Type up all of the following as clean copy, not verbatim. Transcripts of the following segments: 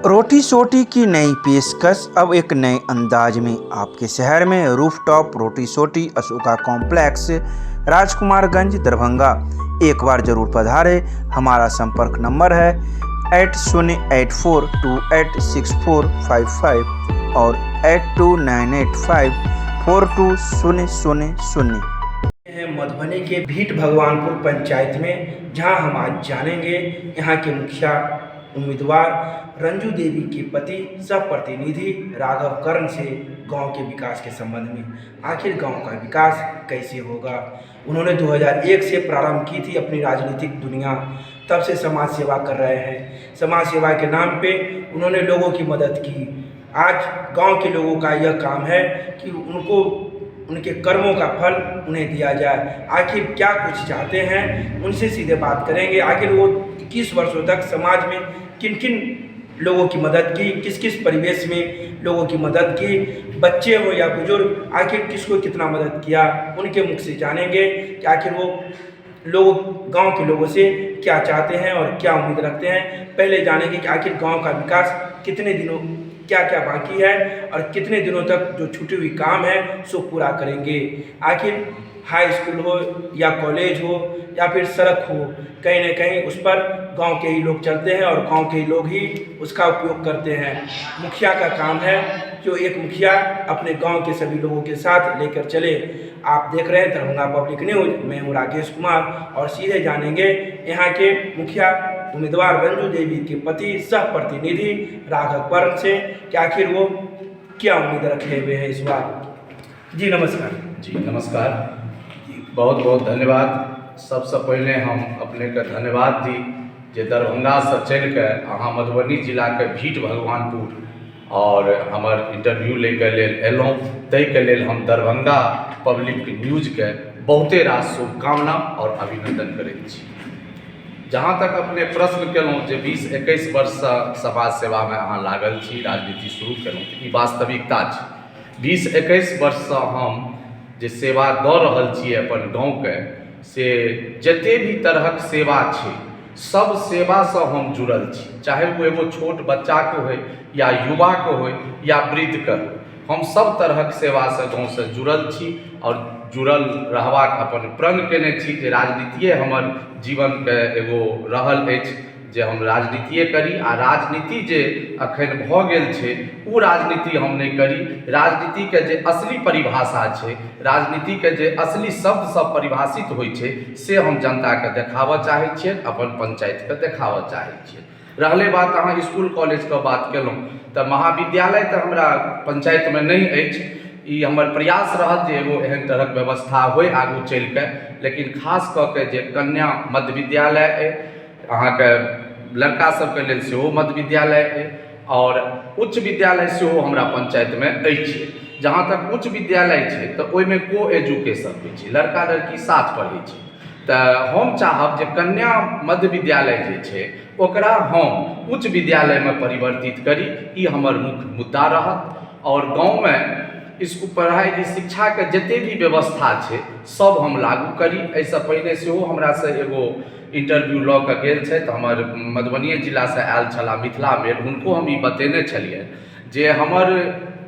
रोटी सोटी की नई पेशकश अब एक नए अंदाज में आपके शहर में रूफटॉप रोटी सोटी अशोका कॉम्प्लेक्स राजकुमारगंज दरभंगा। एक बार जरूर पधारे। हमारा संपर्क नंबर है 8084286455 और 8298542000। है मधुबनी के भीट भगवानपुर पंचायत में, जहां हम आज जानेंगे यहाँ के मुखिया उम्मीदवार रंजू देवी के पति सह प्रतिनिधि राघव कर्ण से गांव के विकास के संबंध में। आखिर गांव का विकास कैसे होगा। उन्होंने 2001 से प्रारंभ की थी अपनी राजनीतिक दुनिया, तब से समाज सेवा कर रहे हैं। समाज सेवा के नाम पे उन्होंने लोगों की मदद की। आज गांव के लोगों का यह काम है कि उनको उनके कर्मों का फल उन्हें दिया जाए। आखिर क्या कुछ चाहते हैं, उनसे सीधे बात करेंगे। आखिर वो 21 वर्षों तक समाज में किन किन लोगों की मदद की, किस किस परिवेश में लोगों की मदद की, बच्चे हो या बुजुर्ग, आखिर किसको कितना मदद किया, उनके मुख से जानेंगे कि आखिर वो लोग गांव के लोगों से क्या चाहते हैं और क्या उम्मीद रखते हैं। पहले जानेंगे कि आखिर गांव का विकास कितने दिनों क्या क्या बाकी है और कितने दिनों तक जो छूटी हुई काम है सो पूरा करेंगे। आखिर हाई स्कूल हो या कॉलेज हो या फिर सड़क हो, कहीं ना कहीं उस पर गांव के ही लोग चलते हैं और गांव के ही लोग ही उसका उपयोग करते हैं। मुखिया का काम है जो एक मुखिया अपने गांव के सभी लोगों के साथ लेकर चले। आप देख रहे हैं दरभंगा पब्लिक न्यूज। मैं हूँ राकेश कुमार और सीधे जानेंगे यहाँ के मुखिया उम्मीदवार रंजू देवी के पति सह प्रतिनिधि राघव कर्ण से कि आखिर वो क्या उम्मीद रखे हुए हैं इस बार। जी नमस्कार। जी नमस्कार, बहुत बहुत धन्यवाद। सबसे पहले हम अपने के धन्यवाद दी जे दरभंगा से चल के अहाँ मधुबनी जिला के भीट भगवानपुर और हमार इंटरव्यू लेके लेल एलहुँ। ताहि के लेल हम दरभंगा पब्लिक न्यूज के बहुते रास शुभकामना और अभिनंदन करैत छी। जहाँ तक अपने प्रश्न केलहुँ जे 20-21 वर्ष से समाज सेवा में अहाँ लागल छी, राजनीति शुरू केलहुँ, ई वास्तविकता छै। 20-21 वर्ष से हम जे सेवा दऽ रहल छी अपन गाँव के, से जते भी तरहक सेवा छै सब सेवा से हम जुड़ल छी। चाहे वो एगो छोट बच्चा के हो या युवा के हो या वृद्ध के हो, हम सब तरहक सेवा से गाँव से जुड़ल छी और जुड़ल रहबाक अपन प्रण केने छी जे राजनीतिये हमर जीवन के एगो रहल अछि जे हम राजनीतिये करी। आ राजनीति जे अखन भऽ गेल छै ओ राजनीति हम नहीं करी। राजनीति के जे असली परिभाषा छै, राजनीति के जे असली शब्द सब परिभाषित होइ छै, से हम जनता के देखाबऽ चाहै छियै, अपन पंचायत के देखाबऽ चाहै छियै। रहले बात अहाँ स्कूल कॉलेज के बात केलहुँ, तऽ महाविद्यालय तऽ हमरा पंचायत में नहीं अछि। ई हमर प्रयास रहत जे एगो एहन तरहक व्यवस्था होय आगू चलि के, लेकिन खास कऽ के जे कन्या मध्य विद्यालय अइ, अहाँके लड़का सबके लेल सेहो मध्य विद्यालय अइ और उच्च विद्यालय सेहो हमरा पंचायत में अछि। जहाँ तक उच्च विद्यालय छै तऽ ओहिमे को एजुकेशन होइ छै, लड़का लड़की साथ पढ़ै छै। तऽ हम चाहब जे कन्या मध्य विद्यालय जे छै ओकरा हम उच्च विद्यालय में परिवर्तित करी। ई हमर मुख्य मुद्दा रहत। और गाँव में इसको पढ़ाई शिक्षा के जते भी व्यवस्था छै सब हम लागू करी। ऐसे पहले सेहो हमरा से एगो इंटरव्यू लऽ के गेल छै, हमर मधुबनी जिला से आयल छला मिथिला मेल, हुनको हम ई बतेने छलियै जे हमर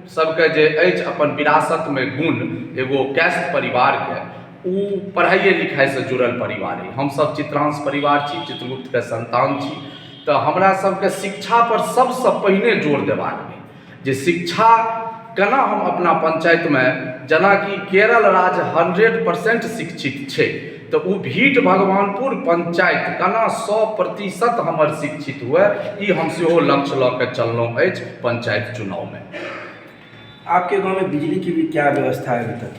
सबके जे अछि अपन विरासत में गुण, एगो कैस्ट परिवार के उ पढ़ाइए लिखाई से जुड़ल परिवार है। हम सब चित्रांश परिवार छी, चित्रगुप्त के संतान छी। तो हमरा सबके शिक्षा पर सबसे पहले जोर देबाक है जे शिक्षा केना हम अपना पंचायत में, जेना कि केरल राज्य 100% शिक्षित छै, तो वो भीट भगवानपुर पंचायत केना 100% हमर शिक्षित हुए, ई हम सेहो लक्ष्य लऽ के चललहुँ अछि पंचायत चुनाव में। आपके गांव में बिजली की भी क्या व्यवस्था है अभी तक।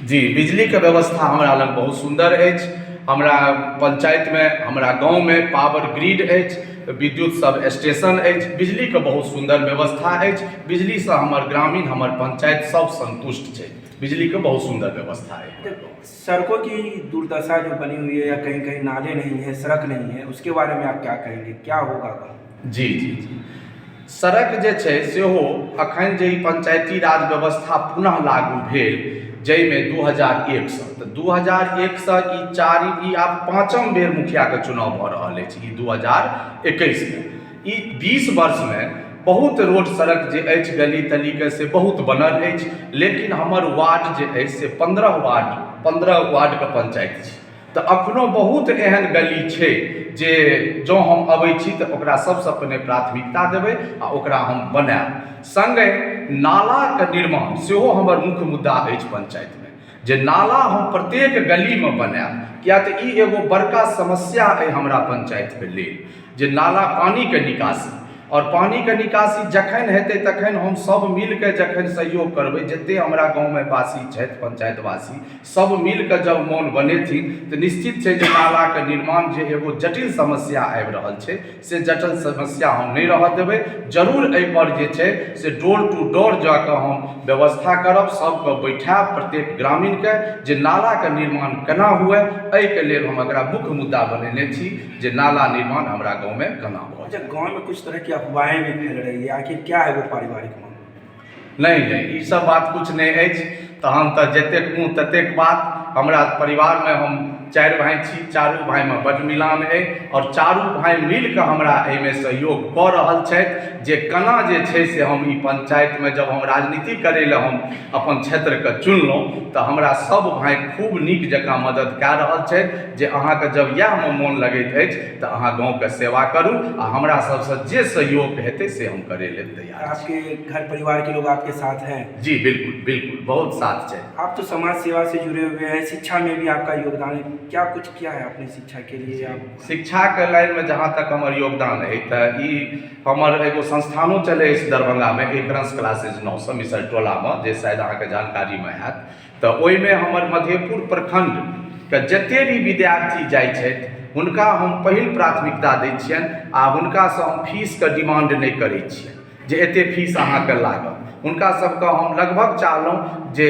जी बिजली के व्यवस्था हमरा लग बहुत सुंदर अछि। हमरा पंचायत में, हमरा गाँव में पावर ग्रिड अछि, विद्युत सब स्टेशन अछि, बिजली के बहुत सुंदर व्यवस्था अछि। बिजली से हमर ग्रामीण, हमर पंचायत सब संतुष्ट छै। बिजली के बहुत सुंदर व्यवस्था है। सड़कों की दुर्दशा जो बनी हुई है या कहीं कहीं नाले नहीं है, सड़क नहीं है, उसके बारे में आप क्या कहेंगे, क्या होगा। जी जी जी सड़क जे छै सेहो अखन जे पंचायती राज व्यवस्था पुनः लागू भेल, जाहिमे 2001 से, तो 2001 से ई आब 5म बेर मुखिया के चुनाव भऽ रहल अछि। ई 2021 में ई 20 वर्ष में बहुत रोड सड़क जे अछि गली तलीके से बहुत बनल अछि, लेकिन हमर वार्ड जे अछि से 15 वार्डके पंचायत छै। तऽ अखनो बहुत एहन गली छै जे जँ हम अबै छी तऽ ओकरा सबसँ पहिने प्राथमिकता देबै आ ओकरा हम बनायब। संगे नालाके निर्माण सेहो हमर मुख्य मुद्दा अछि पंचायतमे, जे नाला हम प्रत्येक गलीमे बनायब, किया तऽ ई एगो बड़का समस्या अइ हमरा पंचायतके लेल, जे नाला पानीके निकासी। और पानीके निकासी जखन हेतै तखन हम सब मिलके जखन सहयोग करबै, जतेक हमरा गाँवमे वासी छथि पंचायतवासी सब मिलके जब मोन बनेथिन तऽ निश्चित छै जे नालाके निर्माण जे एगो जटिल समस्या आबि रहल छै से जटिल समस्या हम नहि रहऽ देबै। जरूर एहिपर जे छै से डोर टू डोर जाकऽ हम व्यवस्था करब, सबके बैठायब प्रत्येक ग्रामीणके, जे नालाके निर्माण केना हुए। एहिके लेल हम एकरा मुख्य मुद्दा बनेने छी जे नाला निर्माण हमरा गाँवमे केना हो। अच्छा, गाँव में कुछ तरह की अफवाहें भी फैल रही है, आखिर क्या है वो पारिवारिक मामला? नहीं, ई सब बात कुछ नहीं अछि। तहन तऽ जतेक मुँह ततेक बात। हमरा परिवारमे हम 4 भाइ छी, चारू भाइमे बड्ड मिलान अइ और चारू भाइ मिलके हमरा एहिमे सहयोग कऽ रहल छथि जे केना जे छै से हम ई पंचायतमे जब हम राजनीति करै लए हम अपन क्षेत्रके चुनलहुँ तऽ हमरा सब भाइ खूब नीक जकाँ मदद कऽ रहल छथि जे अहाँके जब इएहमे मोन लगैत अछि तऽ अहाँ गाँवके सेवा करू आ हमरा सबसँ जे सहयोग हेतै से हम करै लेल तैयार छी। आपके घर परिवार के लोग आपके साथ हैं? जी बिल्कुल बिल्कुल, बहुत साथ छै। आप तो समाज सेवा से जुड़े हुए हैं, शिक्षा में भी आपका योगदान है, क्या कुछ किया है अपनी शिक्षा के लिए? आप शिक्षाके लाइनमे जहाँ तक हमर योगदान अइ तऽ ई हमर एगो संस्थानो चलै अछि दरभंगामे, एकरंस क्लासेज नामसँ मिसर टोलामे, जे शायद अहाँके जानकारीमे हैत। तऽ ओहिमे हमर मधेपुर प्रखंडके जते भी विद्यार्थी जाइ छथि हुनका हम पहिल प्राथमिकता दै छियनि आ हुनकासँ हम फीसके डिमांड नहि करै छियनि जे एतेक फीस अहाँके लागत। हुनका सबके हम लगभग चाहलहुँ जे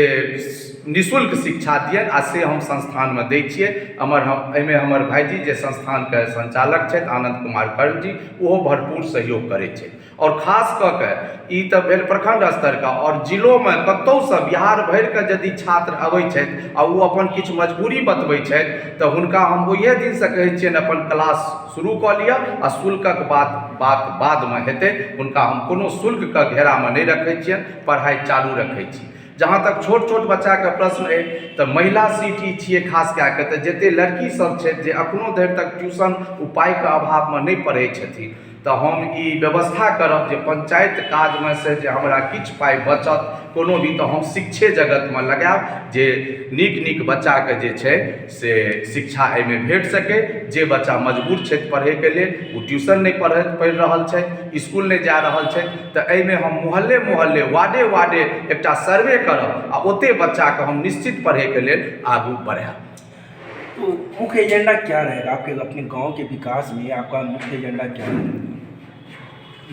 निःशुल्क शिक्षा दियनि आ से हम संस्थानमे दै छियै। एहिमे हमर भाइजी जे संस्थानके संचालक छथि आनन्द कुमार कर्ण जी, ओहो भरपूर सहयोग करै छथि। और खास कऽ कऽ ई तऽ भेल प्रखंड स्तरके, और जिलोमे कतहुसँ बिहार भरिके यदि छात्र अबै छथि आ ओ अपन किछु मजबूरी बतबै छथि तऽ हुनका हम ओहिए दिनसँ कहै छियनि अपन क्लास शुरू कऽ लिअ आ शुल्कक बात बादमे हेतै। हुनका हम कोनो शुल्कके घेरामे नहि रखै छियनि, पढ़ाइ चालू रखै छी। जहाँ तक छोट छोट बच्चाके प्रश्न अइ तऽ महिला सीट ई छियै खास कए कऽ, तऽ जतेक लड़कीसभ छथि जे एखनो धरि तक ट्यूशन उपायके अभावमे नहि पढ़ै छथिन, तऽ हम ई व्यवस्था करब जे पंचायत काजमे से जे हमरा किछु पाइ बचत कोनो भी, तऽ हम शिक्षे जगतमे लगायब जे नीक नीक बच्चाके जे छै से शिक्षा एहिमे भेट सकै। जे बच्चा मजबूर छथि पढ़ैके लेल, ओ ट्यूशन नहि पढ़ि रहल छथि, स्कूल नहीं जा रहल छथि, तऽ एहिमे हम मोहल्ले मोहल्ले वार्डे एकटा सर्वे करब आ ओते बच्चाके हम निश्चित पढ़ैके लेल आगू बढ़ायब। तो मुख्य एजेंडा क्या रहेगा आपके अपने गांव के विकास में? आपका मुख्य एजेंडा क्या रहेगा?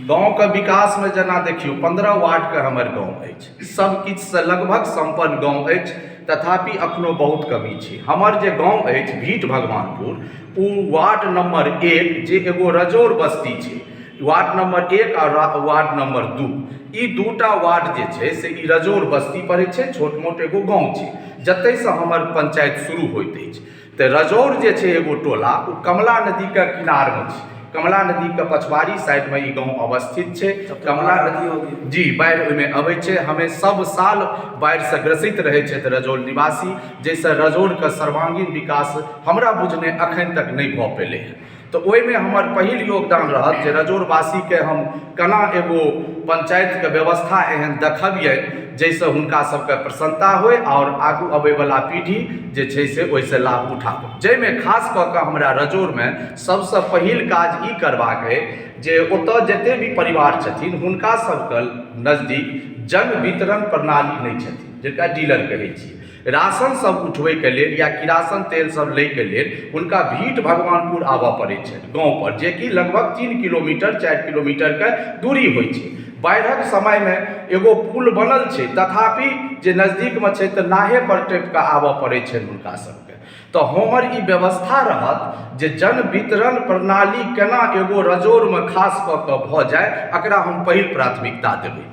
गाँवके विकासमे जेना देखियौ 15 वार्डके हमर गाँव अछि, सब किछुसँ लगभग सम्पन्न गाँव अछि, तथापि अखनो बहुत कमी छै। हमर जे गाँव अछि भीट भगवानपुर, ओ वार्ड नंबर 1 जे एगो रजौर बस्ती छै, वार्ड नंबर 1 और वार्ड नंबर 2, ई दूटा वार्ड जे छै से ई रजौर बस्ती पड़ै छै। छोट मोट एगो गाँव छै जतयसँ हमर पंचायत शुरू होइत अछि। तऽ रजौर जे छै एगो टोला, ओ कमला नदीके किनारमे छै। कमला नदीके पछवाड़ी साइडमे ई गाँव अवस्थित छै। कमला नदी जी बाढ़ि ओहिमे अबै छै, हमें सब साल बाढ़िसँ ग्रसित रहै छथि रजौर निवासी, जाहिसँ रजौरके सर्वांगीण विकास हमरा बुझने अखन तक नहि भऽ पेलै है। तऽ ओहिमे हमर पहिल योगदान रहत जे रजौरवासीके हम केना एगो पंचायतके व्यवस्था एहन देखबियै जाहिसँ हुनका सबके प्रसन्नता होइ और आगू अबैवला पीढ़ी जे छै से ओहिसँ लाभ उठाबै। जाहिमे खास कऽ कऽ हमरा रजौरमे सबसँ पहिल काज ई करबाक अइ जे ओतऽ जतेक भी परिवार छथिन हुनका सबके नजदीक जन वितरण प्रणाली नहि छथिन, जेकरा डीलर कहै छियै। राशन सब उठबैके लेल या किरासन तेल सब लैके लेल हुनका भीट भगवानपुर आबऽ पड़ै छै गाँव पर, जेकि लगभग 3 किलोमीटर 4 किलोमीटरके दूरी होइ छै। बाढ़िक समयमे एगो पुल बनल छै, तथापि जे नजदीकमे छै तऽ नाहे पर टपिकऽ आबऽ पड़ै छै हुनका सबके। तऽ हमर ई व्यवस्था रहत जे जन वितरण प्रणाली केना एगो रजौरमे खास कऽ कऽ भऽ जाय, एकरा हम पहिल प्राथमिकता देबै।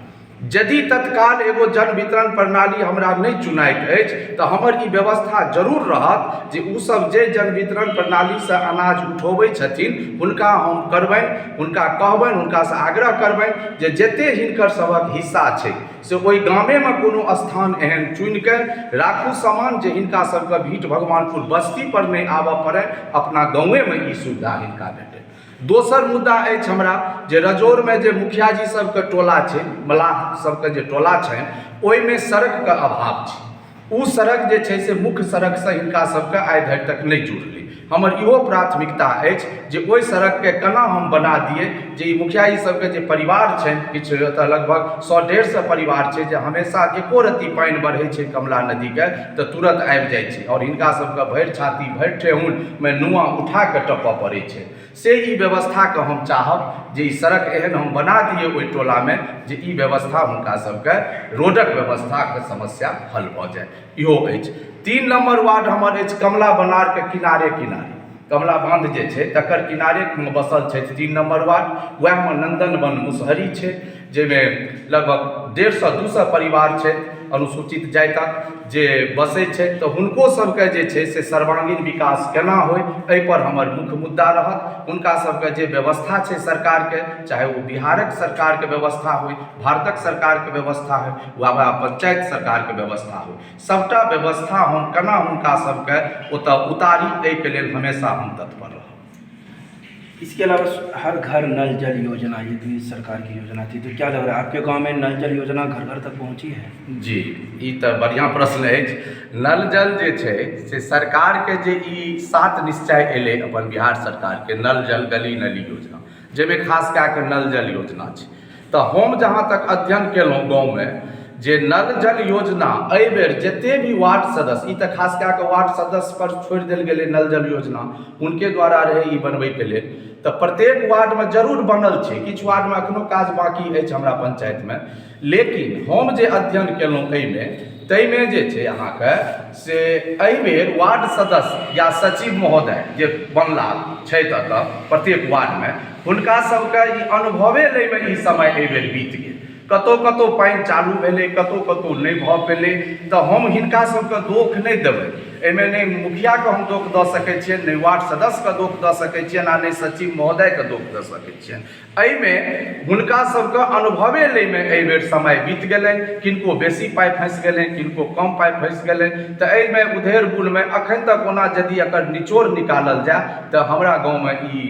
यदि तत्काल एगो जन वितरण प्रणाली हमरा नहीं चुनाइत अछि तऽ हमर ई व्यवस्था जरूर रहत जे उ सब जे जन वितरण प्रणाली से अनाज उठबै छथिन हुनका हम करबनि, हुनका कहबनि, हुनका से आग्रह करबनि जे जते हिनकर सभक हिस्सा छै से ओहि गामेमे कोनो स्थान एहन चुनि कऽ राखू सामान जे हिनका सबके भीट भगवानपुर बस्ती पर नहि आबऽ पड़ै, अपना गाँवेमे ई सुविधा हिनका भेटै। दोसर मुद्दा अछि हमरा जे रजौरमे जे मुखिया जी सबके टोला छै, मलाह सबके जे टोला छनि, ओहिमे सड़कके अभाव छै। ओ सड़क जे छै से मुख्य सड़कसँ हिनका सबके आइ धरि तक नहि जुड़लै। हमर इहो प्राथमिकता अछि जे ओहि सड़कके केना हम बना दिए जे ई मुखिया जी सबके जे परिवार छनि, किछु एतऽ लगभग 100-150 परिवार छै जे हमेशा एको रत्ती पानि बढ़ै छै कमला नदीके तऽ तुरंत आबि जाइ छै और हिनका सबके भरि छाती भरि ठेहुनमे नुआ उठा कऽ टपऽ पड़ै छै। से ई व्यवस्थाके हम चाहब जे ई सड़क एहन हम बना दिए ओहि टोलामे जे ई व्यवस्था हुनका सबके रोडक व्यवस्थाके समस्या हल भऽ जाय। इहो अछि। 3 नंबर वार्ड हमर अछि कमला बनारके किनारे कमला बांध जे छै तकर किनारे बसल छै 3 नंबर वार्ड। वएहमे नंदनवन मुसहरी छै जाहिमे लगभग 150-200 परिवार छै अनुसूचित जातिक जे बसै छै, तऽ हुनको सबके जे छै से सर्वांगीण विकास केना होय एहि पर हमर मुख्य मुद्दा रहत। हुनका सबके जे व्यवस्था छै सरकारके, चाहे वो बिहारक सरकारके व्यवस्था होय, भारतक सरकारके व्यवस्था होय वा पंचायत सरकारके व्यवस्था होय, सबटा व्यवस्था हम केना हुनका सबके ओतऽ उतारी एहिके लेल हमेशा हम तत्पर रहब। इसके अलावा हर घर नल जल योजना, ये भी सरकार की योजना थी, तो क्या लग रहा है आपके गांव में नल जल योजना घर घर तक पहुंची है? जी, ई तऽ बढ़िआँ प्रश्न अछि। नल जल जे छै से सरकारके जे ई 7 निश्चय अयलै अपन बिहार सरकारके, नल जल गली नली योजना, जाहिमे खास कए कऽ नल जल योजना छै। तऽ हम जहाँ तक अध्ययन केलहुँ गाँवमे जे नल जल योजना एहि बेर जते भी वार्ड सदस्य, ई तऽ खास कए कऽ वार्ड सदस्य पर छोड़ि देल गेलै नल जल योजना, हुनके द्वारा रहै ई बनबैके लेल, तऽ प्रत्येक वार्डमे जरूर बनल छै। किछु वार्डमे एखनो काज बाकी अछि हमरा पंचायतमे, लेकिन हम जे अध्ययन केलहुँ एहिमे ताहिमे जे छै अहाँके से एहि बेर वार्ड सदस्य या सचिव महोदय जे बनला छै एतऽ प्रत्येक वार्डमे, हुनका सबके ई अनुभवे लैमे ई समय एहि बेर बीत गेल। कतहु कतहु पानि चालू भेलै, कतहु कतहु नहि भऽ पेलै, तऽ हम हिनका सबके दोष नहि देबै। एहिमे नहि मुखियाके हम दोष दऽ सकै छियनि, नहि वार्ड सदस्यके दोष दऽ सकै छियनि, आ नहि सचिव महोदयके दोष दऽ सकै छियनि। एहिमे हुनका सबके अनुभवे लैमे एहि बेर समय बीत गेलनि। किनको बेसी पाइ फँसि गेलनि, किनको कम पाइ फँसि गेलनि। तऽ एहिमे उधेर बुनमे एखन तक ओना यदि एकर निचोड़ निकालल जाय तऽ हमरा गाँवमे ई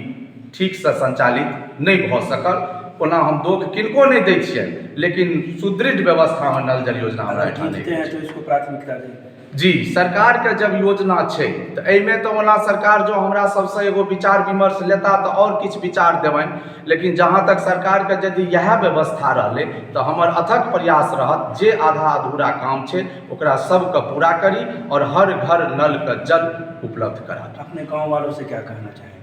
ठीकसँ संचालित नहि भऽ सकल। ओना हम दोष किनको नहि दै छियनि, लेकिन सुदृढ़ व्यवस्थामे नल जल योजना हमरा एहिठाम नहीं है। तो इसको प्राथमिकता दें। जी, सरकारके जब योजना छै तऽ एहिमे तऽ ओना सरकार जो हमरा सबसँ एगो विचार विमर्श लेता तऽ और किछु विचार देबनि, लेकिन जहाँ तक सरकारके यदि इएह व्यवस्था रहलै तऽ हमर अथक प्रयास रहत जे आधा अधूरा काम छै ओकरा सबके पूरा करी और हर घर नल का जल उपलब्ध करा। अपने गाँव वालों से क्या कहना चाहेंगे?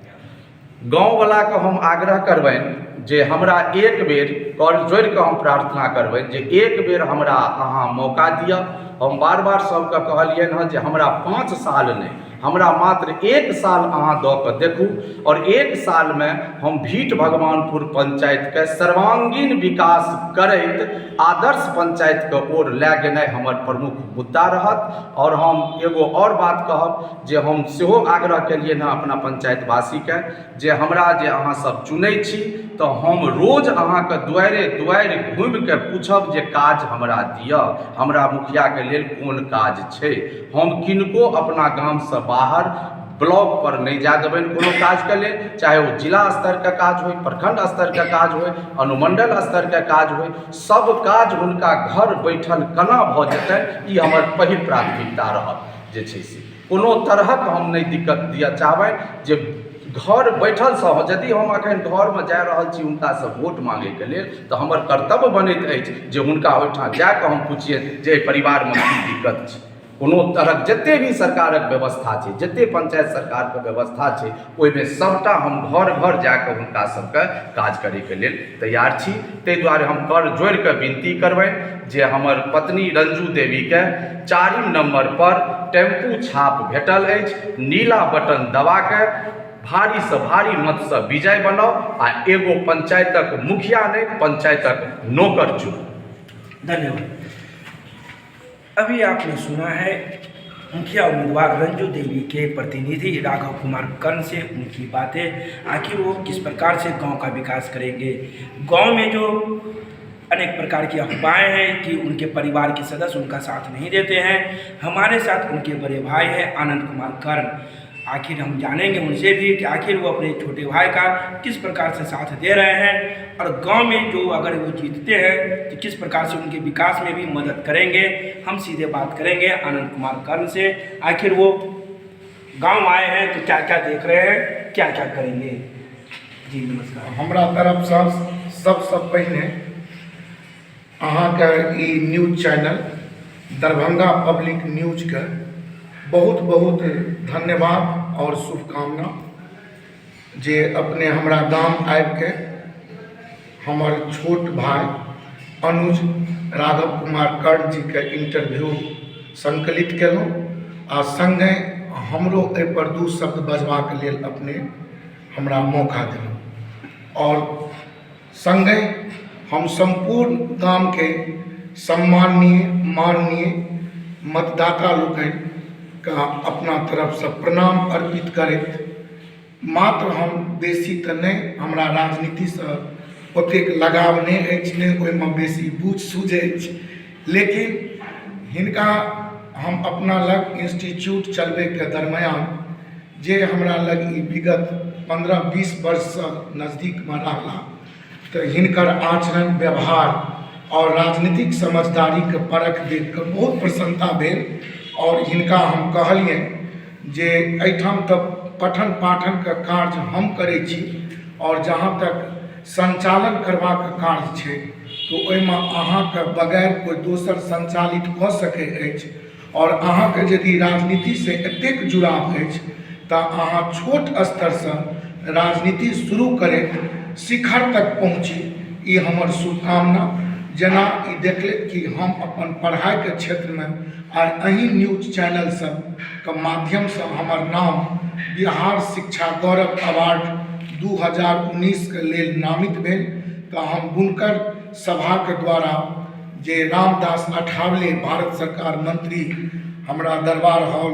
गाँववलाके हम आग्रह करबनि जे हमरा एक बेर कर जोड़ि कऽ हम प्रार्थना करबनि जे एक बेर हमरा अहाँ मौका दिअ। हम बार बार सबके कहलियनि हँ जे हमरा 5 साल नहि, हमरा मात्र 1 साल अहाँ दऽ कऽ देखू, और 1 सालमे हम भीट भगवानपुर पंचायतके सर्वांगीण विकास करैत आदर्श पंचायतके ओर लए गेनाइ हमर प्रमुख मुद्दा रहत। और हम एगो और बात कहब जे हम सेहो आग्रह केलियनि हँ अपना पंचायतवासीके जे हमरा जे अहाँ सब चुनै छी तऽ हम रोज अहाँके दुआरे दुआरि घुमि कऽ पूछब जे काज हमरा दिअ, हमरा मुखियाके लेल कोन काज छै। हम किनको अपना गामसँ बाहर ब्लॉक पर नहीं जा देबनि कोनो काजके लेल, चाहे वो जिला स्तरके काज होय, प्रखंड स्तरके काज होय, अनुमंडल स्तरके काज होय, सब काज हुनका घर बैठल केना भऽ जेतै ई हमर पहिल प्राथमिकता रहत। जे छै से कोनो तरहक हम नहि दिक्कत दिअ चाहबनि, जे घर बैठलसँ यदि हम एखन घरमे जा रहल छी हुनकासँ वोट माँगैके लेल तऽ हमर कर्तव्य बनैत अछि जे हुनका ओहिठाम जा कऽ हम पुछियनि जे एहि परिवारमे की दिक्कत छै। कोनो तरहक जते भी सरकारक व्यवस्था छै, जते पंचायत सरकारके व्यवस्था छै, ओहिमे सबटा हम घर घर जाकऽ हुनका सबके काज करैके लेल तैयार छी। ताहि दुआरे हम कर जोड़ि कऽ विनती करबनि जे हमर पत्नी रंजू देवीके 4 नंबर पर टेम्पू छाप भेटल अछि, नीला बटन दबा कऽ भारी से भारी मत से विजय बनाओ आ एगो पंचायतक मुखिया नहीं पंचायतक नौकर चुनो। धन्यवाद। अभी आपने सुना है मुखिया उम्मीदवार रंजू देवी के प्रतिनिधि राघव कुमार कर्ण से उनकी बातें, आखिर वो किस प्रकार से गांव का विकास करेंगे। गांव में जो अनेक प्रकार की अफवाहें हैं कि उनके परिवार के सदस्य उनका साथ नहीं देते हैं, हमारे साथ उनके बड़े भाई हैं आनंद कुमार कर्ण। आखिर हम जानेंगे उनसे भी कि आखिर वो अपने छोटे भाई का किस प्रकार से साथ दे रहे हैं और गांव में जो अगर वो जीतते हैं तो किस प्रकार से उनके विकास में भी मदद करेंगे। हम सीधे बात करेंगे आनंद कुमार कर्ण से, आखिर वो गांव आए हैं तो क्या क्या देख रहे हैं, क्या क्या करेंगे। जी नमस्कार। हमरा तरफ से सबसे पहले अहाँके ई news channel Darbhanga public news के बहुत बहुत धन्यवाद और शुभकामना जे अपने हमरा गाम आबि के हमर छोट भाई अनुज राघव कुमार कर्ण जी के इंटरव्यू संकलित केलहुँ आ संगे हमरो एहि पर दू शब्द बजबाक लेल अपने हमरा मौका देलहुँ और संगे हम संपूर्ण गाम के सम्माननीय माननीय मतदाता लोकनि का अपना तरफ से प्रणाम अर्पित करैत मात्र हम बेसी तऽ नहि, हमरा राजनीति से ओतेक लगाव नहि अछि, नहि ओहिमे बेसी बूझ सूझ अछि, लेकिन हिनका हम अपना लग इंस्टीट्यूट चलबै के दरमियान जे हमरा लग ई विगत 15-20 वर्ष से नजदीक में रहला तो हिनकर आचरण व्यवहार और राजनीतिक समझदारी के परख देख कर बहुत प्रसन्नता भेल और हिनका हम कहलिए जे एहिठाम तऽ पठन पाठन के कार्य हम करै छी और जहाँ तक संचालन करबाक कार्य छै तो ओहिमे अहाँके बगैर कोई दोसर संचालित कऽ सकैत अछि और अहाँके यदि राजनीति से एतेक जुड़ाव अछि तऽ अहाँ छोट स्तर से राजनीति शुरू करैत शिखर तक पहुँची, ई हमर शुभकामना। जेना ई देखले कि हम अपन पढ़ाई के क्षेत्र में आइ अहीं न्यूज चैनल सब के माध्यम से हमर नाम बिहार शिक्षा गौरव अवार्ड 2019 के लेल नामित भेल। तो हम बुनकर सभा के द्वारा जे रामदास अठावले भारत सरकार मंत्री हमरा दरबार हॉल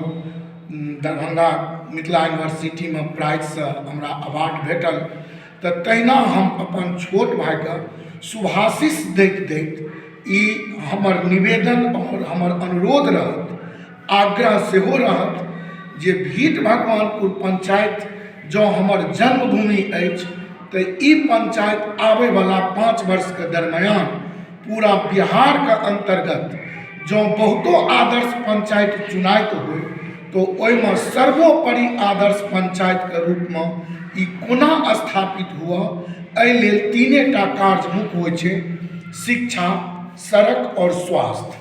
दरभंगा मिथिला यूनिवर्सिटी में प्राइज से हमरा अवार्ड भेटल, तो तहिना हम अपन छोट भाई का शुभाशीष दैत दैत ई हमर निवेदन और हमर अनुरोध रहत, आग्रह सेहो रहत जे भीट भगवानपुर पंचायत जो हमर जन्मभूमि अछि तो ई पंचायत आबै वाला 5 वर्ष के दरमियान पूरा बिहार के अंतर्गत जो बहुतो आदर्श पंचायत चुनाइत हो तो ओहिमे सर्वोपरि आदर्श पंचायत के रूप में ई कोना स्थापित हुआ, एहि लेल 3टा कार्य मुख्य होइ छै, शिक्षा, सड़क और स्वास्थ्य,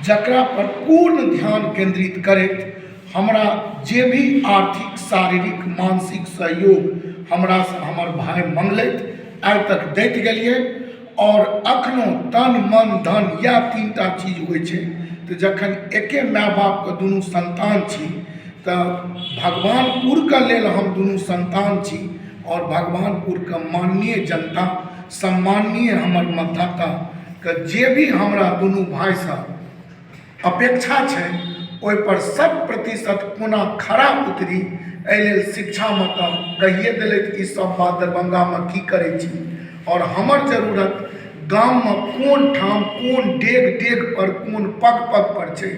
जकरा पर पूर्ण ध्यान केंद्रित करैत हमरा जे भी आर्थिक शारीरिक मानसिक सहयोग हमरा से हमर भाई मंगलैत आइ तक दैत गेलिए और अखनो तन मन धन या 3टा चीज होइ छै। तो जखन एके माय बाप के दुनू संतान छी तो भगवानपुर के लेल हम दुनू संतान छी और भगवानपुर के माननीय जनता सम्माननीय हमर मतदाता के जे भी हमरा दुनू भाई से अपेक्षा छै ओहि पर 100% कोना खरा उतरी, एहि लेल शिक्षा में तो कहिए देलथि ई सब बात दरभंगा में की करै छी और हमर जरूरत गाम में कोन ठाम कोन डेग डेग पर कोन पग पग पर छै,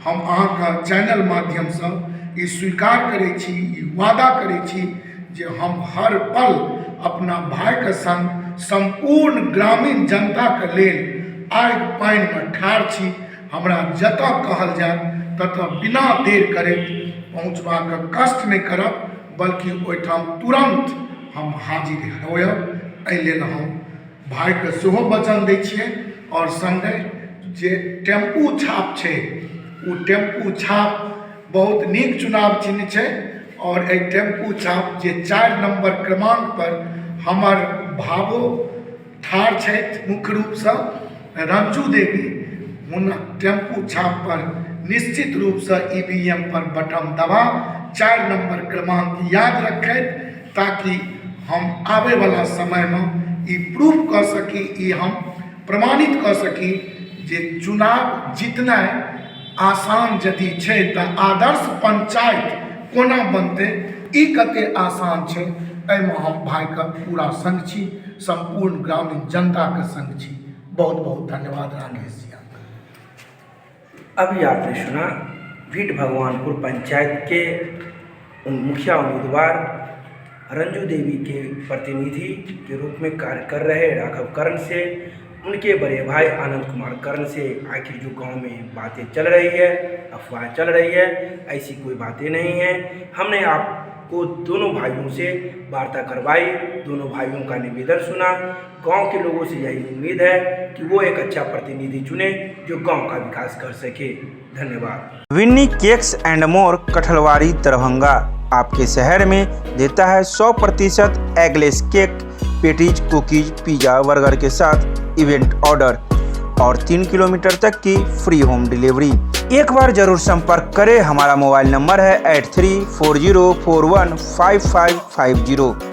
हम अहाँके चैनल माध्यम से ई स्वीकार करै छी, ई वादा करै छी जे हम हर पल अपना भाई के संग संपूर्ण ग्रामीण जनता के लेल आगि पानि में ठाढ़ छी। हमरा जतऽ कहल जाय ततऽ बिना देर करैत पहुँचबाक कष्ट नहि करब, बल्कि ओहिठाम तुरंत हम हाजिर होयब। एहि लेल हम भाई के सेहो वचन दै छियै और संगे जे टेम्पू छाप छै ओ टेम्पू छाप बहुत नीक चुनाव चिन्ह छै और एहि टेम्पू छाप जे 4 नंबर क्रमांक पर हमर भावो ठाढ़ छथि मुख्य रूप से रंजू देवी, हुन टेम्पू छाप पर निश्चित रूप से EVM पर बटन दबा 4 नंबर क्रमांक याद रखैत ताकि हम आबै वाला समय में ई प्रूफ कर सकी, ई हम प्रमाणित कर सकी जे चुनाव जीतनाइ आसान यदि छै तऽ आदर्श पंचायत कोना बनतै ई कते आसान छै, एहिमे हम भाइके पूरा संग छी, संपूर्ण ग्रामीण जनताके संग छी। बहुत बहुत धन्यवाद राकेश जी। अभी आपने सुना भीट भगवानपुर पंचायत के मुखिया उम्मीदवार रंजू देवी के प्रतिनिधि के रूप में कार्य कर रहे राघव कर्ण से उनके बड़े भाई आनंद कुमार कर्ण से आखिर जो गांव में बातें चल रही है, अफवाह चल रही है, ऐसी कोई बातें नहीं है। हमने आपको दोनों भाइयों से वार्ता करवाई, दोनों भाइयों का निवेदन सुना। गांव के लोगों से यही उम्मीद है कि वो एक अच्छा प्रतिनिधि चुने जो गांव का विकास कर सके। धन्यवाद। Winnie cakes and more Kathalwari Darbhanga आपके शहर में देता है 100% eggless cake, patties, cookies, pizza, burger के साथ इवेंट ऑर्डर और 3 किलोमीटर तक की फ्री होम डिलीवरी। एक बार जरूर संपर्क करें। हमारा मोबाइल नंबर है 8340415550।